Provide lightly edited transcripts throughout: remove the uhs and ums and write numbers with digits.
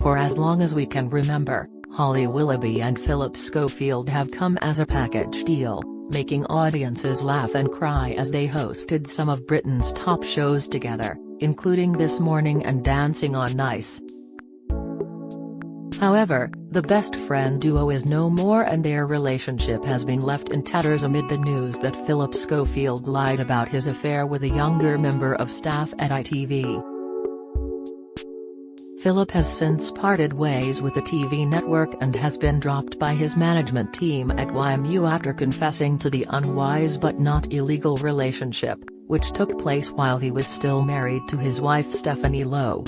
For as long as we can remember, Holly Willoughby and Philip Schofield have come as a package deal, making audiences laugh and cry as they hosted some of Britain's top shows together, including This Morning and Dancing on Ice. However, the best friend duo is no more, and their relationship has been left in tatters amid the news that Philip Schofield lied about his affair with a younger member of staff at ITV. Philip has since parted ways with the TV network and has been dropped by his management team at YMU after confessing to the unwise but not illegal relationship, which took place while he was still married to his wife Stephanie Lowe.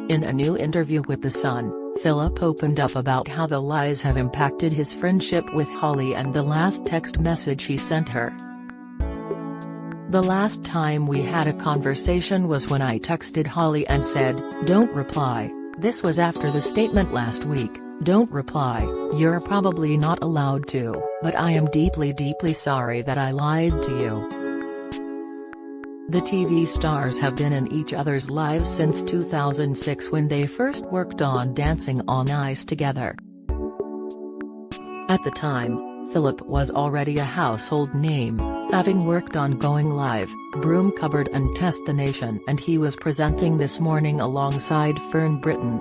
In a new interview with The Sun, Philip opened up about how the lies have impacted his friendship with Holly and the last text message he sent her. "The last time we had a conversation was when I texted Holly and said, 'Don't reply.' This was after the statement last week, 'Don't reply, you're probably not allowed to, but I am deeply sorry that I lied to you.'" The TV stars have been in each other's lives since 2006 when they first worked on Dancing on Ice together. At the time, Philip was already a household name, having worked on Going Live, Broom Cupboard and Test the Nation, and he was presenting This Morning alongside Fern Britton.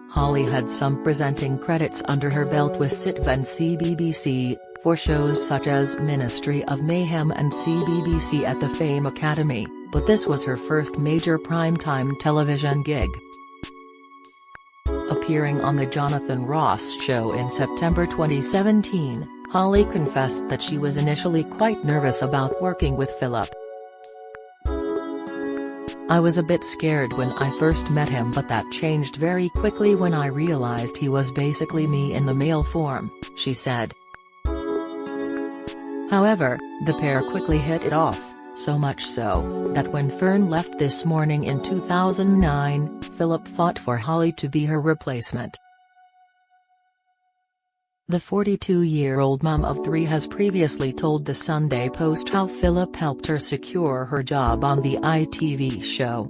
Holly had some presenting credits under her belt with Sitv and CBBC, for shows such as Ministry of Mayhem and CBBC at the Fame Academy, but this was her first major primetime television gig. Appearing on The Jonathan Ross Show in September 2017, Holly confessed that she was initially quite nervous about working with Philip. "I was a bit scared when I first met him, but that changed very quickly when I realized he was basically me in the male form," she said. However, the pair quickly hit it off, so much so, that when Fern left This Morning in 2009, Philip fought for Holly to be her replacement. The 42-year-old mum of three has previously told the Sunday Post how Philip helped her secure her job on the ITV show.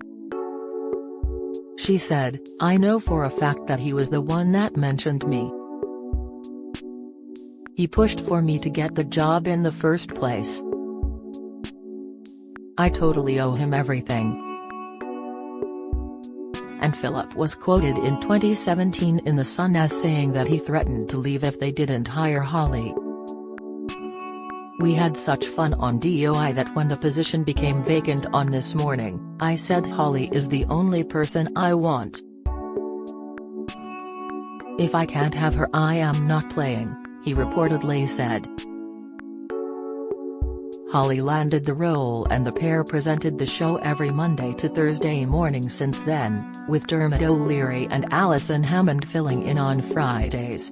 She said, "I know for a fact that he was the one that mentioned me. He pushed for me to get the job in the first place. I totally owe him everything." And Philip was quoted in 2017 in The Sun as saying that he threatened to leave if they didn't hire Holly. "We had such fun on DOI that when the position became vacant on This Morning, I said Holly is the only person I want. If I can't have her, I am not playing," he reportedly said. Holly landed the role and the pair presented the show every Monday to Thursday morning since then, with Dermot O'Leary and Alison Hammond filling in on Fridays.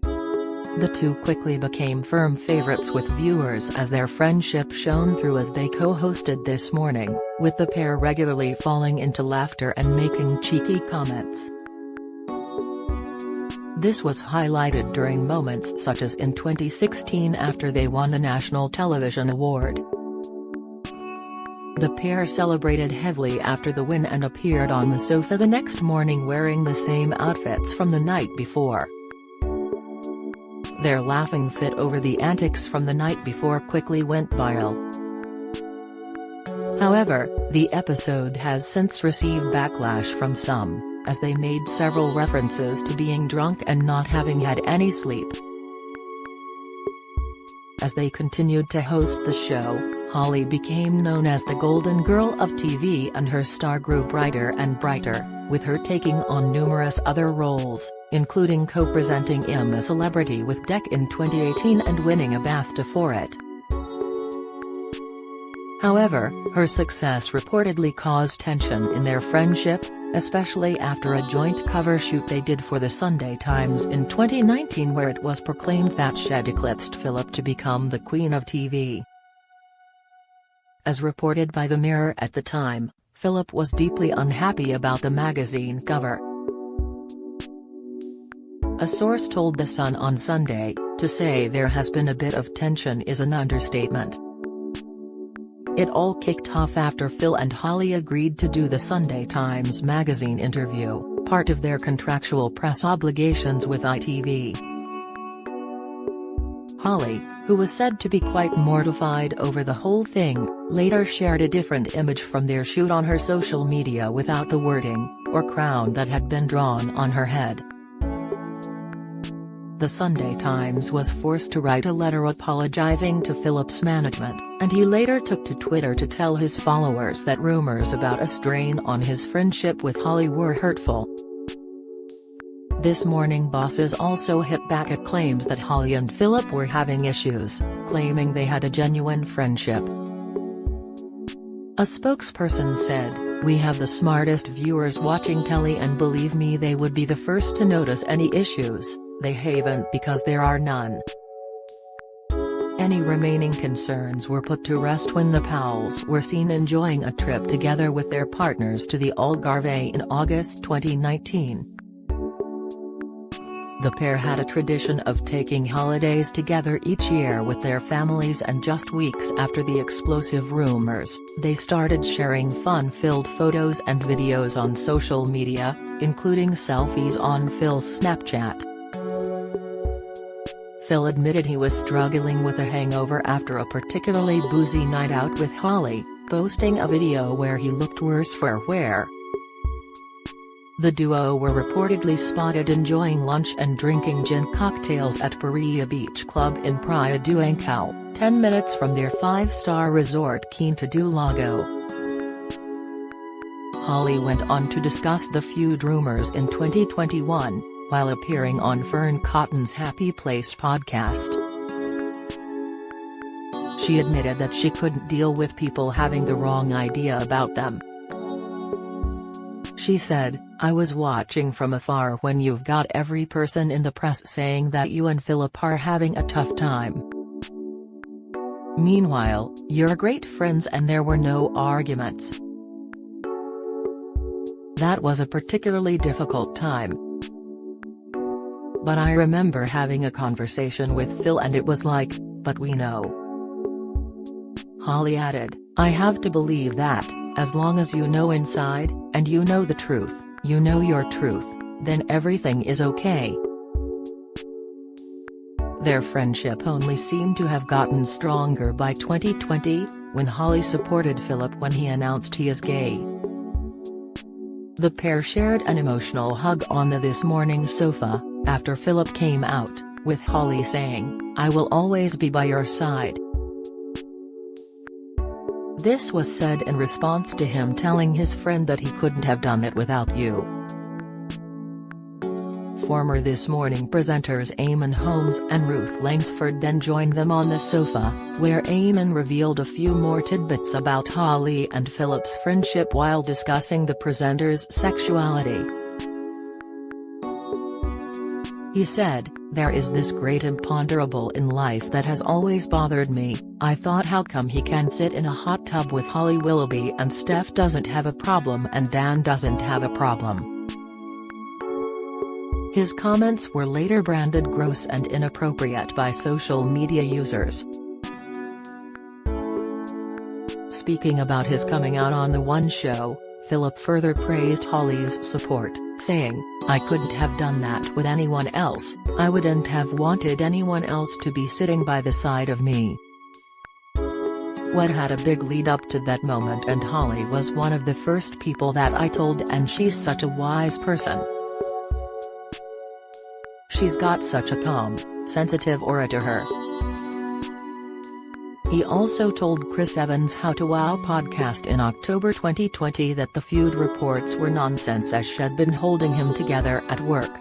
The two quickly became firm favourites with viewers as their friendship shone through as they co-hosted This Morning, with the pair regularly falling into laughter and making cheeky comments. This was highlighted during moments such as in 2016 after they won the National Television Award. The pair celebrated heavily after the win and appeared on the sofa the next morning wearing the same outfits from the night before. Their laughing fit over the antics from the night before quickly went viral. However, the episode has since received backlash from some, as they made several references to being drunk and not having had any sleep. As they continued to host the show, Holly became known as the Golden Girl of TV and her star grew brighter and brighter, with her taking on numerous other roles, including co-presenting I'm a Celebrity with Dec in 2018 and winning a BAFTA for it. However, her success reportedly caused tension in their friendship, especially after a joint cover shoot they did for the Sunday Times in 2019 where it was proclaimed that she'd eclipsed Philip to become the Queen of TV. As reported by The Mirror at the time, Philip was deeply unhappy about the magazine cover. A source told The Sun on Sunday, "To say there has been a bit of tension is an understatement. It all kicked off after Phil and Holly agreed to do the Sunday Times magazine interview, part of their contractual press obligations with ITV. Holly, who was said to be quite mortified over the whole thing, later shared a different image from their shoot on her social media without the wording, or crown that had been drawn on her head. The Sunday Times was forced to write a letter apologizing to Philip's management, and he later took to Twitter to tell his followers that rumors about a strain on his friendship with Holly were hurtful. This morning bosses also hit back at claims that Holly and Philip were having issues, claiming they had a genuine friendship. A spokesperson said, "We have the smartest viewers watching telly and believe me they would be the first to notice any issues. They haven't because there are none." Any remaining concerns were put to rest when the Powells were seen enjoying a trip together with their partners to the Algarve in August 2019. The pair had a tradition of taking holidays together each year with their families, and just weeks after the explosive rumors, they started sharing fun-filled photos and videos on social media, including selfies on Phil's Snapchat. Phil admitted he was struggling with a hangover after a particularly boozy night out with Holly, posting a video where he looked worse for wear. The duo were reportedly spotted enjoying lunch and drinking gin cocktails at Paria Beach Club in Praia do Ancão, 10 minutes from their 5-star resort Quinta do Lago. Holly went on to discuss the feud rumors in 2021, while appearing on Fern Cotton's Happy Place podcast. She admitted that she couldn't deal with people having the wrong idea about them. She said, "I was watching from afar when you've got every person in the press saying that you and Philip are having a tough time. Meanwhile, you're great friends and there were no arguments. That was a particularly difficult time. But I remember having a conversation with Phil and it was like, but we know." Holly added, "I have to believe that, as long as you know inside, and you know the truth, you know your truth, then everything is okay." Their friendship only seemed to have gotten stronger by 2020, when Holly supported Philip when he announced he is gay. The pair shared an emotional hug on the This Morning sofa, after Philip came out, with Holly saying, "I will always be by your side." This was said in response to him telling his friend that he couldn't have done it without you. Former This Morning presenters Eamon Holmes and Ruth Langsford then joined them on the sofa, where Eamon revealed a few more tidbits about Holly and Philip's friendship while discussing the presenters' sexuality. He said, "There is this great imponderable in life that has always bothered me. I thought, how come he can sit in a hot tub with Holly Willoughby and Steph doesn't have a problem and Dan doesn't have a problem?" His comments were later branded gross and inappropriate by social media users. Speaking about his coming out on The One Show, Philip further praised Holly's support, saying, "I couldn't have done that with anyone else, I wouldn't have wanted anyone else to be sitting by the side of me." What had a big lead up to that moment, and Holly was one of the first people that I told, and she's such a wise person. She's got such a calm, sensitive aura to her. He also told Chris Evans' How to Wow podcast in October 2020 that the feud reports were nonsense, as she'd been holding him together at work.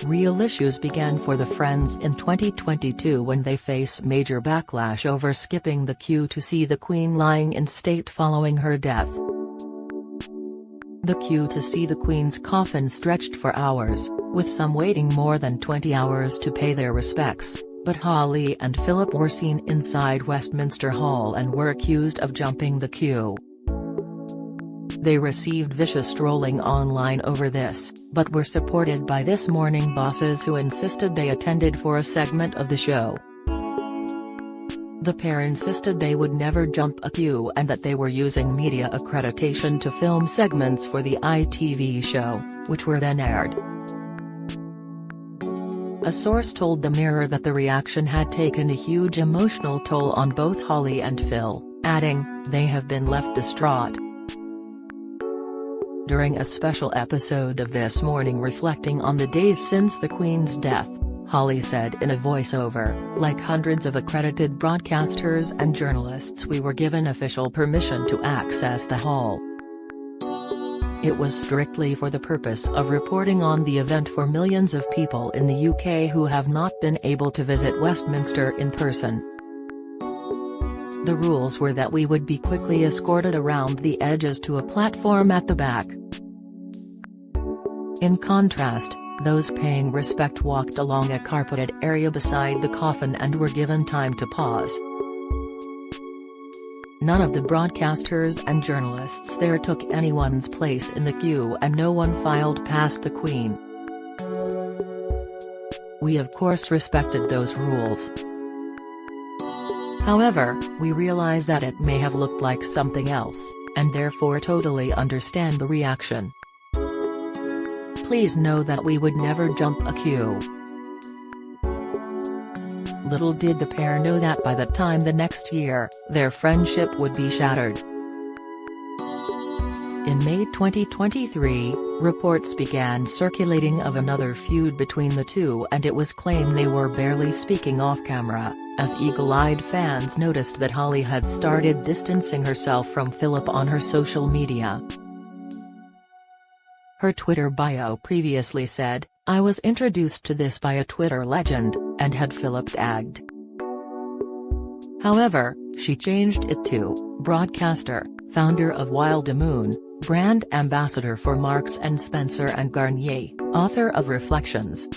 Real issues began for the friends in 2022 when they face major backlash over skipping the queue to see the Queen lying in state following her death. The queue to see the Queen's coffin stretched for hours, with some waiting more than 20 hours to pay their respects, but Holly and Philip were seen inside Westminster Hall and were accused of jumping the queue. They received vicious trolling online over this, but were supported by This Morning bosses who insisted they attended for a segment of the show. The pair insisted they would never jump a queue and that they were using media accreditation to film segments for the ITV show, which were then aired. A source told the Mirror that the reaction had taken a huge emotional toll on both Holly and Phil, adding, "They have been left distraught." During a special episode of This Morning reflecting on the days since the Queen's death, Holly said in a voiceover, "Like hundreds of accredited broadcasters and journalists, we were given official permission to access the hall. It was strictly for the purpose of reporting on the event for millions of people in the UK who have not been able to visit Westminster in person. The rules were that we would be quickly escorted around the edges to a platform at the back. In contrast, those paying respect walked along a carpeted area beside the coffin and were given time to pause. None of the broadcasters and journalists there took anyone's place in the queue and no one filed past the Queen. We of course respected those rules. However, we realize that it may have looked like something else, and therefore totally understand the reaction. Please know that we would never jump a queue." Little did the pair know that by the time the next year, their friendship would be shattered. In May 2023, reports began circulating of another feud between the two, and it was claimed they were barely speaking off camera, as eagle-eyed fans noticed that Holly had started distancing herself from Philip on her social media. Her Twitter bio previously said, "I was introduced to this by a Twitter legend," and had Philip tagged. However, she changed it to, "broadcaster, founder of Wild Moon, brand ambassador for Marks & Spencer and Garnier, author of Reflections."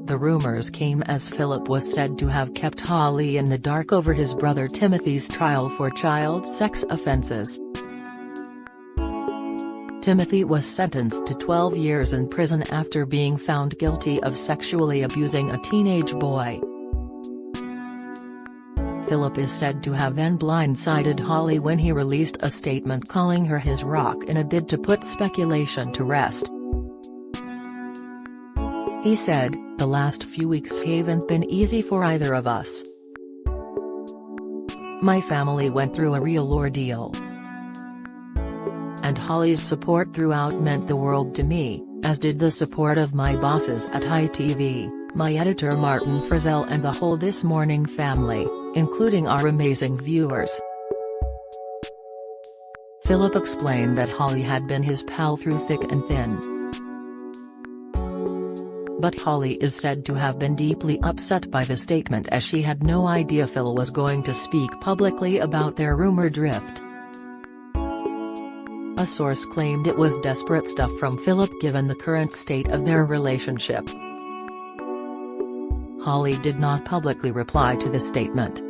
The rumors came as Philip was said to have kept Holly in the dark over his brother Timothy's trial for child sex offences. Timothy was sentenced to 12 years in prison after being found guilty of sexually abusing a teenage boy. Philip is said to have then blindsided Holly when he released a statement calling her his rock in a bid to put speculation to rest. He said, "The last few weeks haven't been easy for either of us. My family went through a real ordeal. And Holly's support throughout meant the world to me, as did the support of my bosses at ITV, my editor Martin Frizzell and the whole This Morning family, including our amazing viewers." Philip explained that Holly had been his pal through thick and thin. But Holly is said to have been deeply upset by the statement, as she had no idea Phil was going to speak publicly about their rumored rift. A source claimed it was desperate stuff from Philip given the current state of their relationship. Holly did not publicly reply to the statement.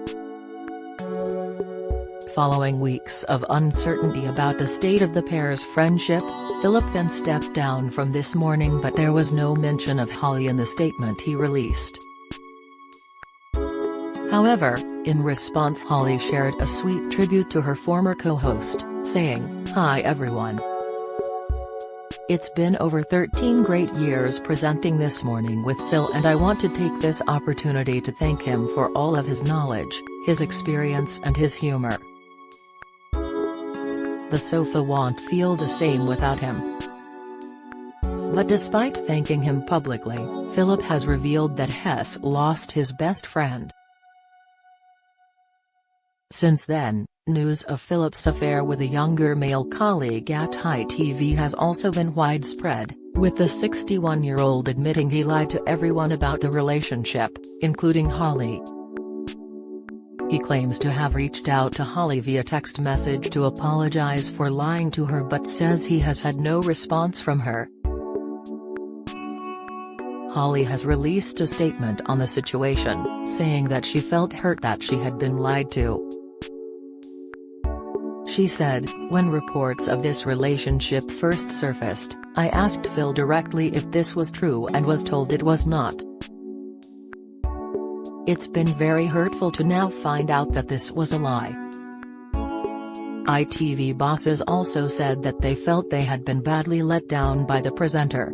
Following weeks of uncertainty about the state of the pair's friendship, Philip then stepped down from This Morning, but there was no mention of Holly in the statement he released. However, in response Holly shared a sweet tribute to her former co-host, saying, "Hi everyone. It's been over 13 great years presenting This Morning with Phil, and I want to take this opportunity to thank him for all of his knowledge, his experience and his humor. The sofa won't feel the same without him." But despite thanking him publicly, Philip has revealed that Hess lost his best friend. Since then, news of Philip's affair with a younger male colleague at ITV has also been widespread, with the 61-year-old admitting he lied to everyone about the relationship, including Holly. He claims to have reached out to Holly via text message to apologize for lying to her, but says he has had no response from her. Holly has released a statement on the situation, saying that she felt hurt that she had been lied to. She said, "When reports of this relationship first surfaced, I asked Phil directly if this was true and was told it was not. It's been very hurtful to now find out that this was a lie. ITV bosses also said that they felt they had been badly let down by the presenter.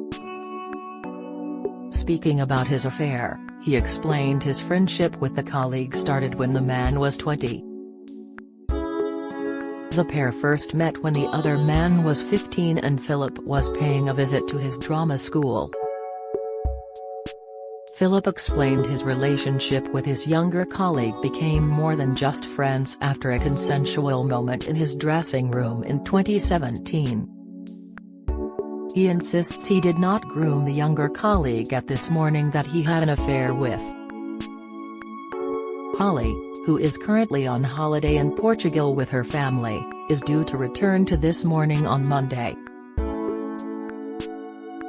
Speaking about his affair, he explained his friendship with the colleague started when the man was 20. The pair first met when the other man was 15 and Philip was paying a visit to his drama school. Philip explained his relationship with his younger colleague became more than just friends after a consensual moment in his dressing room in 2017. He insists he did not groom the younger colleague at this morning that he had an affair with. Holly, who is currently on holiday in Portugal with her family, is due to return to This Morning on Monday.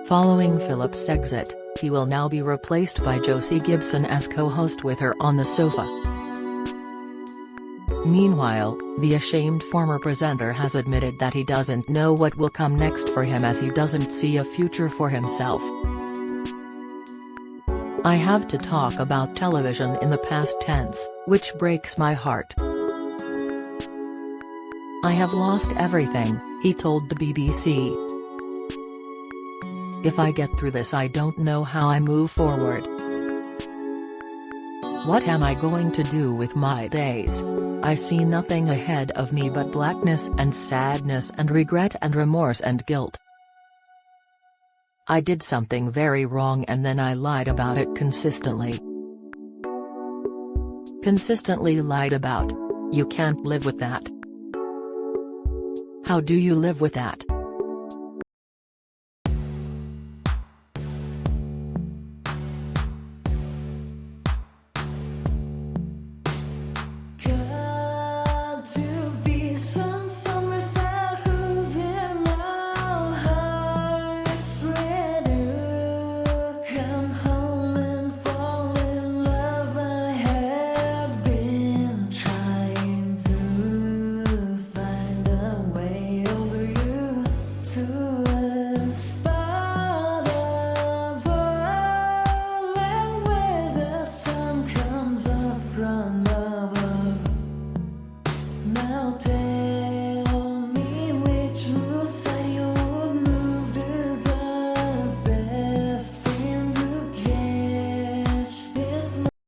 Following Philip's exit, he will now be replaced by Josie Gibson as co-host with her on the sofa. Meanwhile, the ashamed former presenter has admitted that he doesn't know what will come next for him as he doesn't see a future for himself. "I have to talk about television in the past tense, which breaks my heart. I have lost everything," he told the BBC. "If I get through this, I don't know how I move forward. What am I going to do with my days? I see nothing ahead of me but blackness and sadness and regret and remorse and guilt. I did something very wrong and then I lied about it consistently. Consistently lied about. You can't live with that. How do you live with that?"